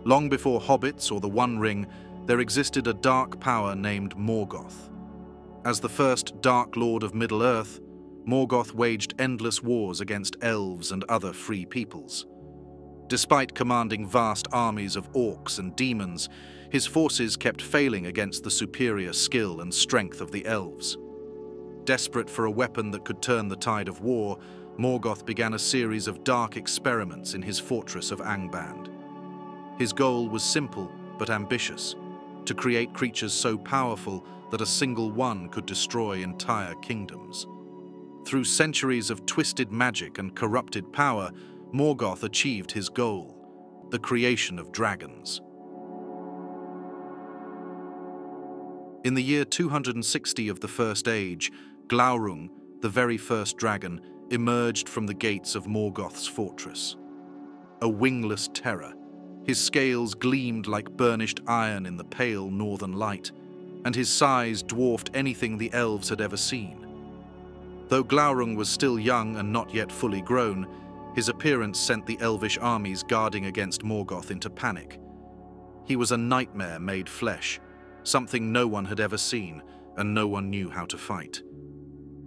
Long before hobbits or the One Ring, there existed a dark power named Morgoth. As the first Dark Lord of Middle-earth, Morgoth waged endless wars against elves and other free peoples. Despite commanding vast armies of orcs and demons, his forces kept failing against the superior skill and strength of the elves. Desperate for a weapon that could turn the tide of war, Morgoth began a series of dark experiments in his fortress of Angband. His goal was simple but ambitious: to create creatures so powerful that a single one could destroy entire kingdoms. Through centuries of twisted magic and corrupted power, Morgoth achieved his goal: the creation of dragons. In the year 260 of the First Age, Glaurung, the very first dragon, emerged from the gates of Morgoth's fortress. A wingless terror, his scales gleamed like burnished iron in the pale northern light, and his size dwarfed anything the elves had ever seen. Though Glaurung was still young and not yet fully grown, his appearance sent the elvish armies guarding against Morgoth into panic. He was a nightmare made flesh, something no one had ever seen, and no one knew how to fight.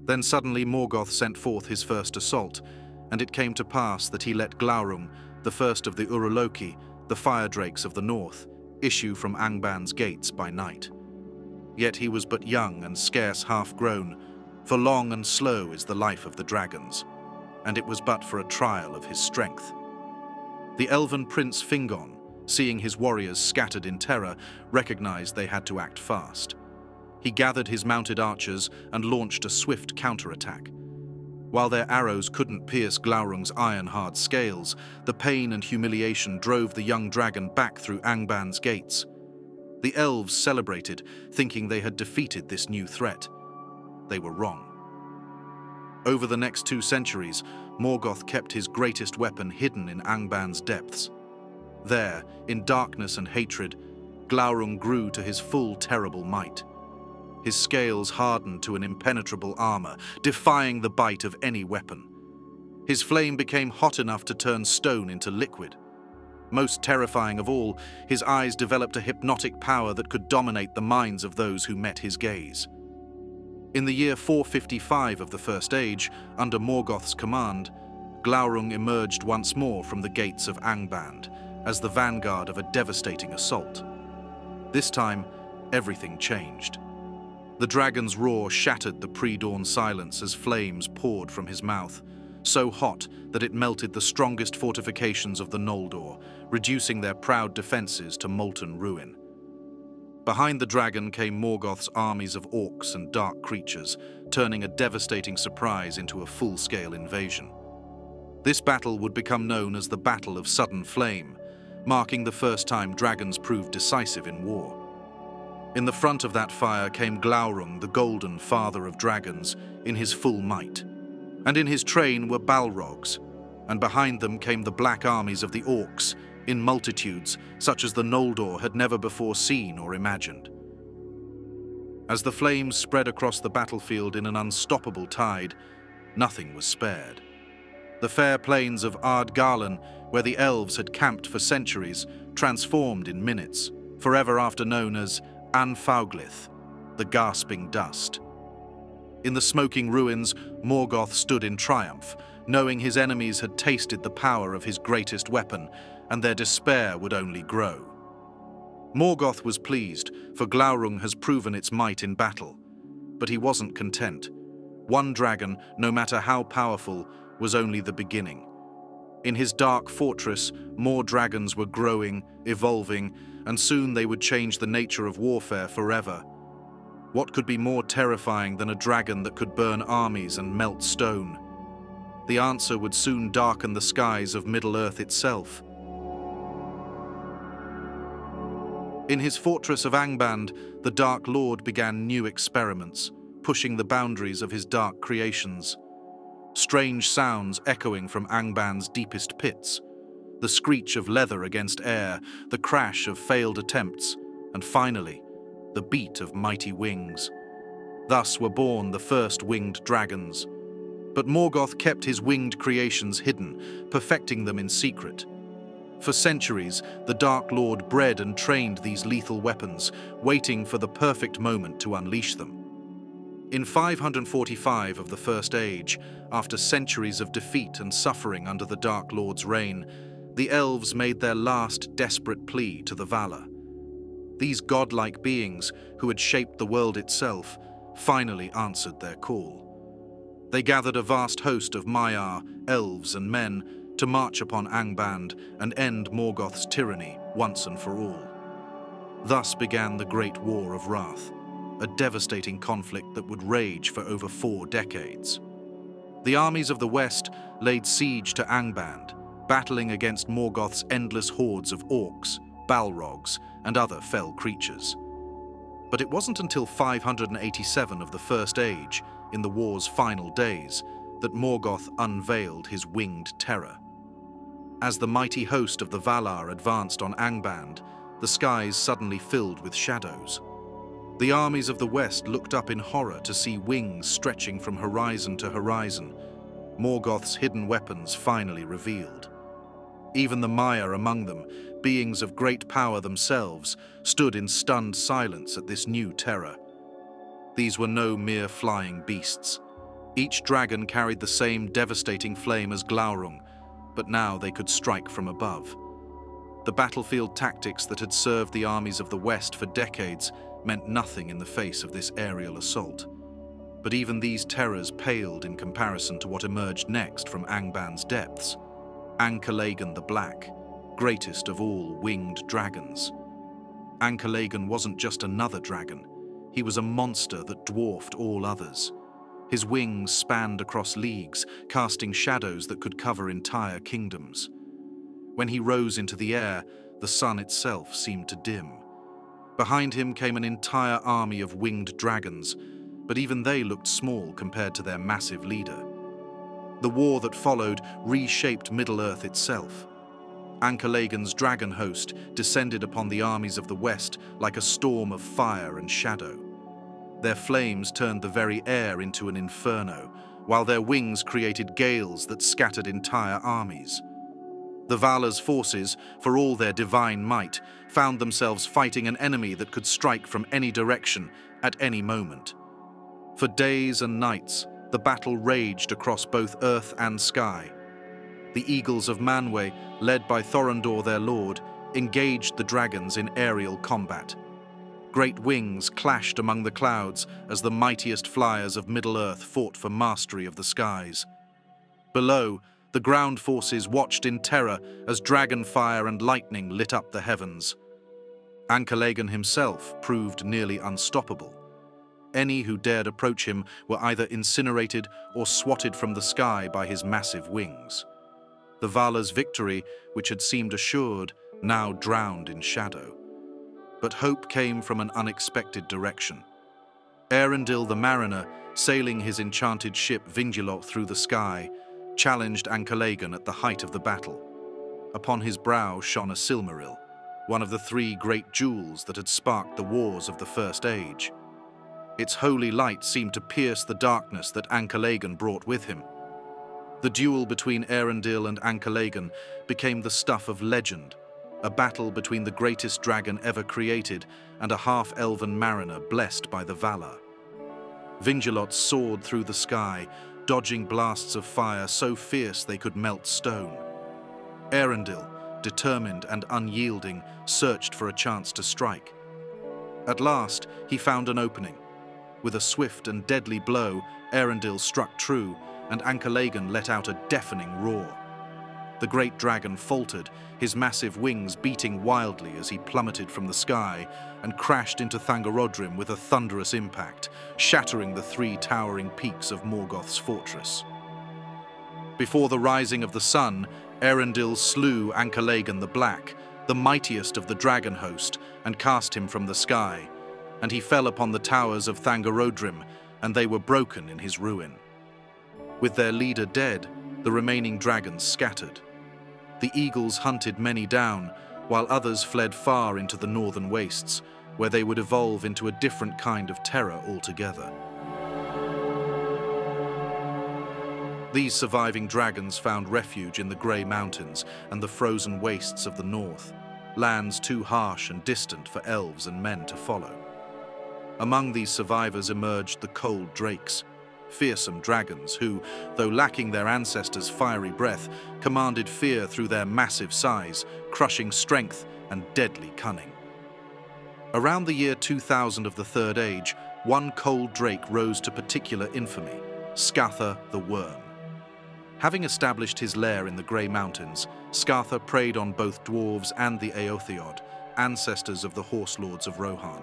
Then suddenly Morgoth sent forth his first assault, and it came to pass that he let Glaurung, the first of the Uraloki, the fire drakes of the north, issue from Angband's gates by night. Yet he was but young and scarce half-grown, for long and slow is the life of the dragons, and it was but for a trial of his strength. The elven prince Fingon, seeing his warriors scattered in terror, recognized they had to act fast. He gathered his mounted archers and launched a swift counterattack. While their arrows couldn't pierce Glaurung's iron-hard scales, the pain and humiliation drove the young dragon back through Angband's gates. The elves celebrated, thinking they had defeated this new threat. They were wrong. Over the next 2 centuries, Morgoth kept his greatest weapon hidden in Angband's depths. There, in darkness and hatred, Glaurung grew to his full terrible might. His scales hardened to an impenetrable armor, defying the bite of any weapon. His flame became hot enough to turn stone into liquid. Most terrifying of all, his eyes developed a hypnotic power that could dominate the minds of those who met his gaze. In the year 455 of the First Age, under Morgoth's command, Glaurung emerged once more from the gates of Angband as the vanguard of a devastating assault. This time, everything changed. The dragon's roar shattered the pre-dawn silence as flames poured from his mouth, so hot that it melted the strongest fortifications of the Noldor, reducing their proud defenses to molten ruin. Behind the dragon came Morgoth's armies of orcs and dark creatures, turning a devastating surprise into a full-scale invasion. This battle would become known as the Battle of Sudden Flame, marking the first time dragons proved decisive in war. In the front of that fire came Glaurung the Golden, father of dragons, in his full might. And in his train were Balrogs, and behind them came the black armies of the orcs, in multitudes such as the Noldor had never before seen or imagined. As the flames spread across the battlefield in an unstoppable tide, nothing was spared. The fair plains of Ardgalan, where the elves had camped for centuries, transformed in minutes, forever after known as Anfauglith, the gasping dust. In the smoking ruins, Morgoth stood in triumph, knowing his enemies had tasted the power of his greatest weapon, and their despair would only grow. Morgoth was pleased, for Glaurung has proven its might in battle. But he wasn't content. One dragon, no matter how powerful, was only the beginning. In his dark fortress, more dragons were growing, evolving, and soon they would change the nature of warfare forever. What could be more terrifying than a dragon that could burn armies and melt stone? The answer would soon darken the skies of Middle-earth itself. In his fortress of Angband, the Dark Lord began new experiments, pushing the boundaries of his dark creations. Strange sounds echoing from Angband's deepest pits, the screech of leather against air, the crash of failed attempts, and finally, the beat of mighty wings. Thus were born the first winged dragons. But Morgoth kept his winged creations hidden, perfecting them in secret. For centuries, the Dark Lord bred and trained these lethal weapons, waiting for the perfect moment to unleash them. In 545 of the First Age, after centuries of defeat and suffering under the Dark Lord's reign, the elves made their last desperate plea to the Valar. These godlike beings, who had shaped the world itself, finally answered their call. They gathered a vast host of Maiar, elves and men to march upon Angband and end Morgoth's tyranny once and for all. Thus began the Great War of Wrath, a devastating conflict that would rage for over 4 decades. The armies of the West laid siege to Angband, battling against Morgoth's endless hordes of orcs, balrogs, and other fell creatures. But it wasn't until 587 of the First Age, in the war's final days, that Morgoth unveiled his winged terror. As the mighty host of the Valar advanced on Angband, the skies suddenly filled with shadows. The armies of the West looked up in horror to see wings stretching from horizon to horizon, Morgoth's hidden weapons finally revealed. Even the Maiar among them, beings of great power themselves, stood in stunned silence at this new terror. These were no mere flying beasts. Each dragon carried the same devastating flame as Glaurung, but now they could strike from above. The battlefield tactics that had served the armies of the West for decades meant nothing in the face of this aerial assault. But even these terrors paled in comparison to what emerged next from Angband's depths. Ancalagon the Black, greatest of all winged dragons. Ancalagon wasn't just another dragon. He was a monster that dwarfed all others. His wings spanned across leagues, casting shadows that could cover entire kingdoms. When he rose into the air, the sun itself seemed to dim. Behind him came an entire army of winged dragons, but even they looked small compared to their massive leader. The war that followed reshaped Middle-earth itself. Ancalagon's dragon host descended upon the armies of the West like a storm of fire and shadow. Their flames turned the very air into an inferno, while their wings created gales that scattered entire armies. The Valar's forces, for all their divine might, found themselves fighting an enemy that could strike from any direction, at any moment. For days and nights, the battle raged across both earth and sky. The Eagles of Manwë, led by Thorondor their lord, engaged the dragons in aerial combat. Great wings clashed among the clouds as the mightiest flyers of Middle-earth fought for mastery of the skies. Below, the ground forces watched in terror as dragon fire and lightning lit up the heavens. Ancalagon himself proved nearly unstoppable. Any who dared approach him were either incinerated or swatted from the sky by his massive wings. The Valar's victory, which had seemed assured, now drowned in shadow. But hope came from an unexpected direction. Eärendil the mariner, sailing his enchanted ship Vingilot through the sky, challenged Ancalagon at the height of the battle. Upon his brow shone a Silmaril, one of the 3 great jewels that had sparked the wars of the First Age. Its holy light seemed to pierce the darkness that Ancalagon brought with him. The duel between Eärendil and Ancalagon became the stuff of legend, a battle between the greatest dragon ever created and a half-elven mariner blessed by the Valar. Vingilot soared through the sky, dodging blasts of fire so fierce they could melt stone. Eärendil, determined and unyielding, searched for a chance to strike. At last, he found an opening. With a swift and deadly blow, Eärendil struck true, and Ancalagon let out a deafening roar. The great dragon faltered, his massive wings beating wildly as he plummeted from the sky and crashed into Thangorodrim with a thunderous impact, shattering the 3 towering peaks of Morgoth's fortress. Before the rising of the sun, Eärendil slew Ancalagon the Black, the mightiest of the dragon host, and cast him from the sky, and he fell upon the towers of Thangorodrim, and they were broken in his ruin. With their leader dead, the remaining dragons scattered. The eagles hunted many down, while others fled far into the northern wastes, where they would evolve into a different kind of terror altogether. These surviving dragons found refuge in the Grey Mountains and the frozen wastes of the north, lands too harsh and distant for elves and men to follow. Among these survivors emerged the Cold Drakes, fearsome dragons who, though lacking their ancestors' fiery breath, commanded fear through their massive size, crushing strength, and deadly cunning. Around the year 2000 of the Third Age, one Cold Drake rose to particular infamy, Scatha the Worm. Having established his lair in the Grey Mountains, Scatha preyed on both dwarves and the Eotheod, ancestors of the Horse Lords of Rohan.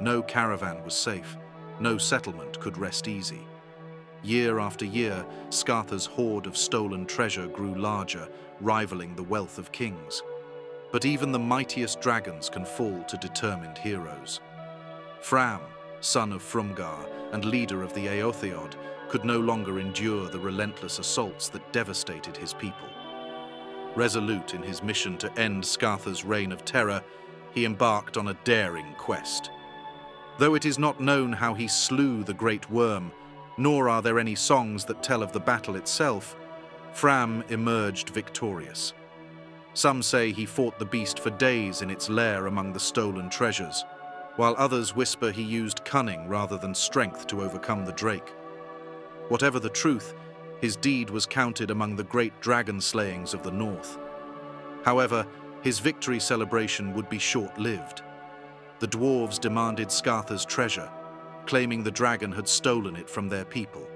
No caravan was safe, no settlement could rest easy. Year after year, Scatha's hoard of stolen treasure grew larger, rivaling the wealth of kings. But even the mightiest dragons can fall to determined heroes. Fram, son of Frumgar and leader of the Eotheod, could no longer endure the relentless assaults that devastated his people. Resolute in his mission to end Scatha's reign of terror, he embarked on a daring quest. Though it is not known how he slew the great worm, nor are there any songs that tell of the battle itself, Fram emerged victorious. Some say he fought the beast for days in its lair among the stolen treasures, while others whisper he used cunning rather than strength to overcome the drake. Whatever the truth, his deed was counted among the great dragon slayings of the north. However, his victory celebration would be short-lived. The dwarves demanded Scatha's treasure, claiming the dragon had stolen it from their people.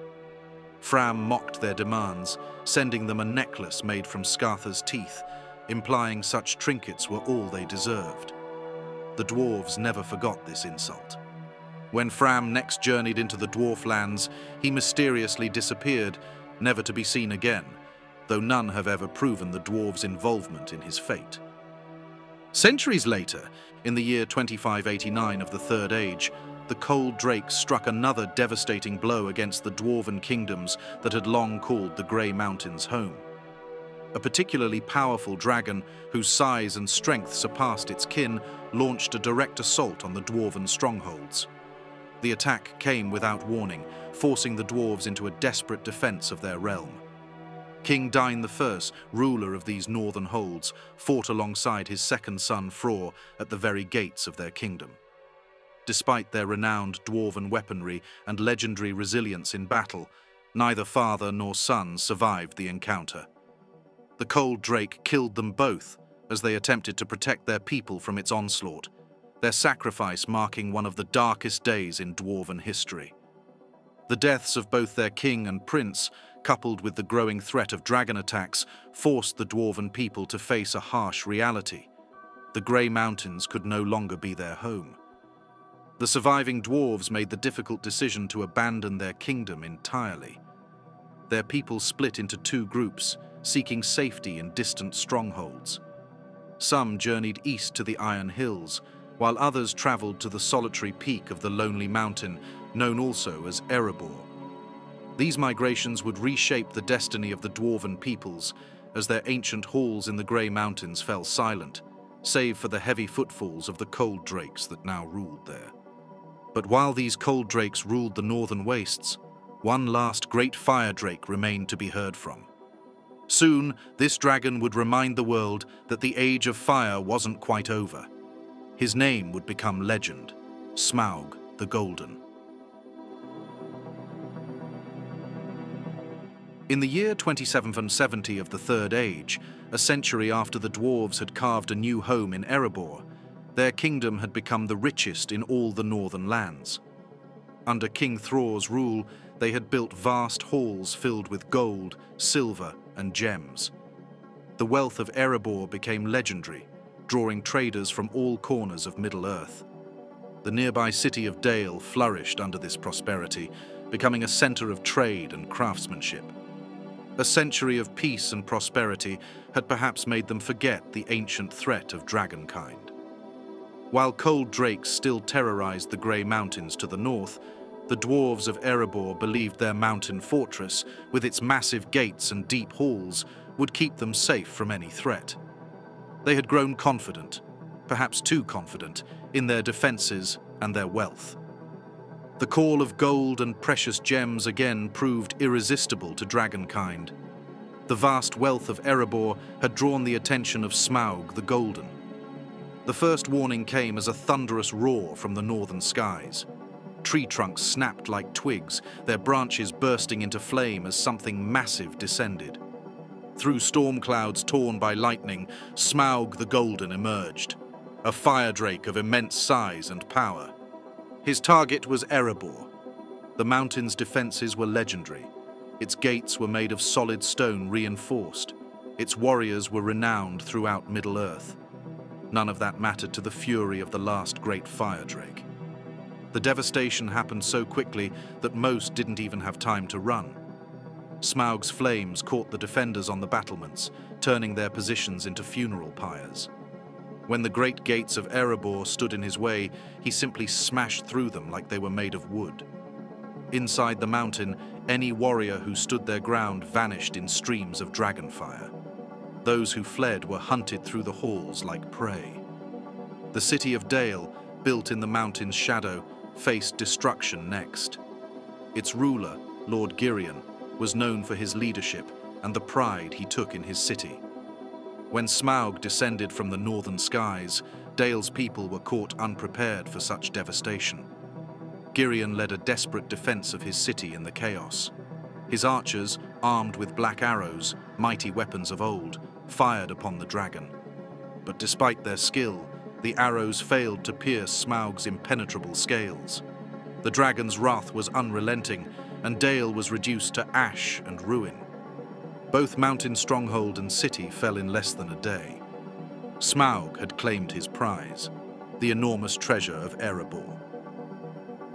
Fram mocked their demands, sending them a necklace made from Scatha's teeth, implying such trinkets were all they deserved. The dwarves never forgot this insult. When Fram next journeyed into the dwarf lands, he mysteriously disappeared, never to be seen again, though none have ever proven the dwarves' involvement in his fate. Centuries later, in the year 2589 of the Third Age, the Cold Drake struck another devastating blow against the dwarven kingdoms that had long called the Grey Mountains home. A particularly powerful dragon, whose size and strength surpassed its kin, launched a direct assault on the dwarven strongholds. The attack came without warning, forcing the dwarves into a desperate defense of their realm. King Dain I, ruler of these northern holds, fought alongside his second son Fror at the very gates of their kingdom. Despite their renowned dwarven weaponry and legendary resilience in battle, neither father nor son survived the encounter. The Cold Drake killed them both as they attempted to protect their people from its onslaught, their sacrifice marking one of the darkest days in dwarven history. The deaths of both their king and prince, coupled with the growing threat of dragon attacks, forced the dwarven people to face a harsh reality. The Grey Mountains could no longer be their home. The surviving dwarves made the difficult decision to abandon their kingdom entirely. Their people split into two groups, seeking safety in distant strongholds. Some journeyed east to the Iron Hills, while others traveled to the solitary peak of the Lonely Mountain, known also as Erebor. These migrations would reshape the destiny of the dwarven peoples, as their ancient halls in the Grey Mountains fell silent, save for the heavy footfalls of the Cold Drakes that now ruled there. But while these Cold Drakes ruled the northern wastes, one last great fire drake remained to be heard from. Soon, this dragon would remind the world that the Age of Fire wasn't quite over. His name would become legend, Smaug the Golden. In the year 2770 of the Third Age, a century after the dwarves had carved a new home in Erebor, their kingdom had become the richest in all the northern lands. Under King Thror's rule, they had built vast halls filled with gold, silver, and gems. The wealth of Erebor became legendary, drawing traders from all corners of Middle-earth. The nearby city of Dale flourished under this prosperity, becoming a center of trade and craftsmanship. A century of peace and prosperity had perhaps made them forget the ancient threat of dragonkind. While Cold Drakes still terrorized the Grey Mountains to the north, the dwarves of Erebor believed their mountain fortress, with its massive gates and deep halls, would keep them safe from any threat. They had grown confident, perhaps too confident, in their defenses and their wealth. The call of gold and precious gems again proved irresistible to dragonkind. The vast wealth of Erebor had drawn the attention of Smaug the Golden. The first warning came as a thunderous roar from the northern skies. Tree trunks snapped like twigs, their branches bursting into flame as something massive descended. Through storm clouds torn by lightning, Smaug the Golden emerged, a fire drake of immense size and power. His target was Erebor. The mountain's defenses were legendary. Its gates were made of solid stone reinforced. Its warriors were renowned throughout Middle-earth. None of that mattered to the fury of the last great fire drake. The devastation happened so quickly that most didn't even have time to run. Smaug's flames caught the defenders on the battlements, turning their positions into funeral pyres. When the great gates of Erebor stood in his way, he simply smashed through them like they were made of wood. Inside the mountain, any warrior who stood their ground vanished in streams of dragonfire. Those who fled were hunted through the halls like prey. The city of Dale, built in the mountain's shadow, faced destruction next. Its ruler, Lord Girion, was known for his leadership and the pride he took in his city. When Smaug descended from the northern skies, Dale's people were caught unprepared for such devastation. Girion led a desperate defense of his city in the chaos. His archers, armed with black arrows, mighty weapons of old, fired upon the dragon. But despite their skill, the arrows failed to pierce Smaug's impenetrable scales. The dragon's wrath was unrelenting, and Dale was reduced to ash and ruin. Both mountain stronghold and city fell in less than a day. Smaug had claimed his prize, the enormous treasure of Erebor.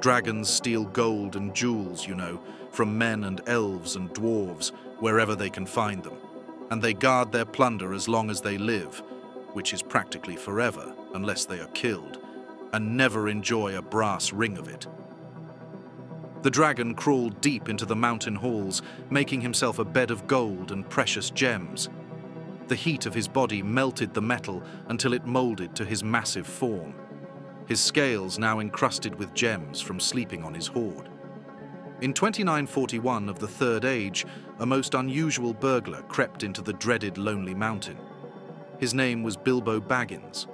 Dragons steal gold and jewels, you know, from men and elves and dwarves, wherever they can find them, and they guard their plunder as long as they live, which is practically forever unless they are killed, and never enjoy a brass ring of it. The dragon crawled deep into the mountain halls, making himself a bed of gold and precious gems. The heat of his body melted the metal until it molded to his massive form, his scales now encrusted with gems from sleeping on his hoard. In 2941 of the Third Age, a most unusual burglar crept into the dreaded Lonely Mountain. His name was Bilbo Baggins,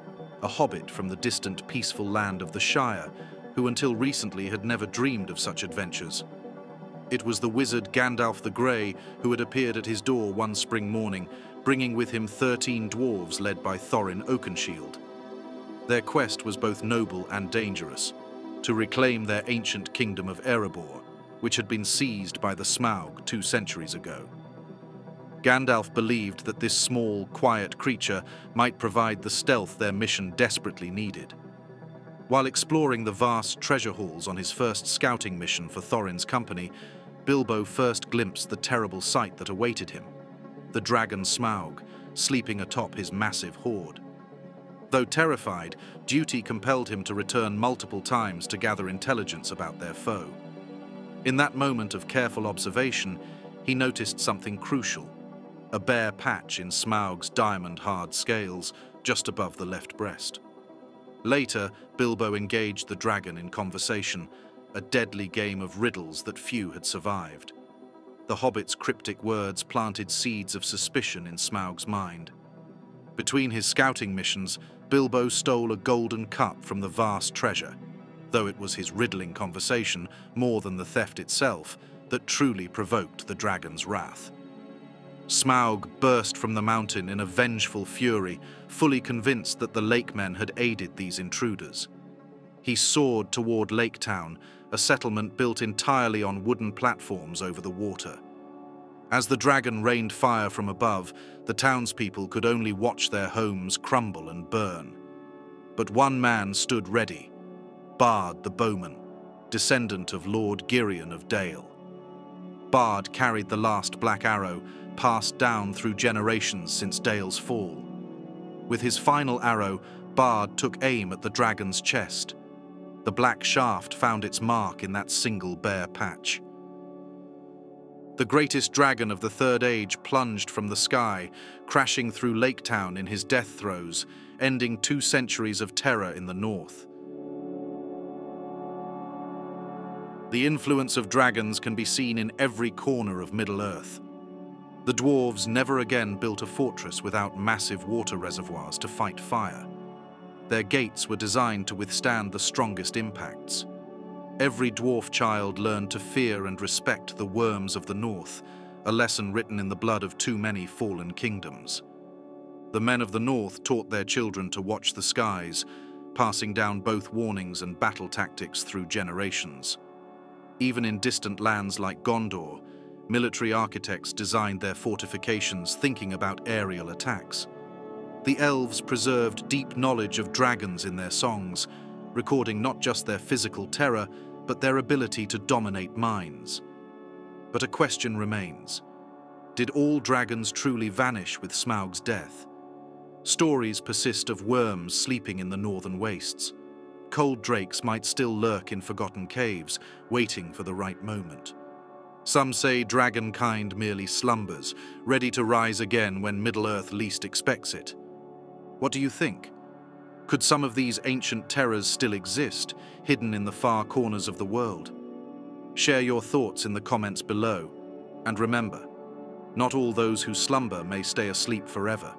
a hobbit from the distant peaceful land of the Shire, who until recently had never dreamed of such adventures. It was the wizard Gandalf the Grey who had appeared at his door one spring morning, bringing with him 13 dwarves led by Thorin Oakenshield. Their quest was both noble and dangerous, to reclaim their ancient kingdom of Erebor, which had been seized by the Smaug 2 centuries ago. Gandalf believed that this small, quiet creature might provide the stealth their mission desperately needed. While exploring the vast treasure halls on his first scouting mission for Thorin's company, Bilbo first glimpsed the terrible sight that awaited him: the dragon Smaug, sleeping atop his massive hoard. Though terrified, duty compelled him to return multiple times to gather intelligence about their foe. In that moment of careful observation, he noticed something crucial: a bare patch in Smaug's diamond-hard scales just above the left breast. Later, Bilbo engaged the dragon in conversation, a deadly game of riddles that few had survived. The hobbit's cryptic words planted seeds of suspicion in Smaug's mind. Between his scouting missions, Bilbo stole a golden cup from the vast treasure, though it was his riddling conversation, more than the theft itself, that truly provoked the dragon's wrath. Smaug burst from the mountain in a vengeful fury, fully convinced that the Lakemen had aided these intruders. He soared toward Lake Town, a settlement built entirely on wooden platforms over the water. As the dragon rained fire from above, the townspeople could only watch their homes crumble and burn. But one man stood ready: Bard the bowman, descendant of Lord Girion of Dale. Bard carried the last black arrow, passed down through generations since Dale's fall. With his final arrow, Bard took aim at the dragon's chest. The black shaft found its mark in that single bare patch. The greatest dragon of the Third Age plunged from the sky, crashing through Lake Town in his death throes, ending 2 centuries of terror in the north. The influence of dragons can be seen in every corner of Middle-earth. The dwarves never again built a fortress without massive water reservoirs to fight fire. Their gates were designed to withstand the strongest impacts. Every dwarf child learned to fear and respect the worms of the north, a lesson written in the blood of too many fallen kingdoms. The men of the north taught their children to watch the skies, passing down both warnings and battle tactics through generations. Even in distant lands like Gondor, military architects designed their fortifications thinking about aerial attacks. The elves preserved deep knowledge of dragons in their songs, recording not just their physical terror, but their ability to dominate minds. But a question remains. Did all dragons truly vanish with Smaug's death? Stories persist of worms sleeping in the northern wastes. Cold drakes might still lurk in forgotten caves, waiting for the right moment. Some say dragonkind merely slumbers, ready to rise again when Middle-earth least expects it. What do you think? Could some of these ancient terrors still exist, hidden in the far corners of the world? Share your thoughts in the comments below, and remember, not all those who slumber may stay asleep forever.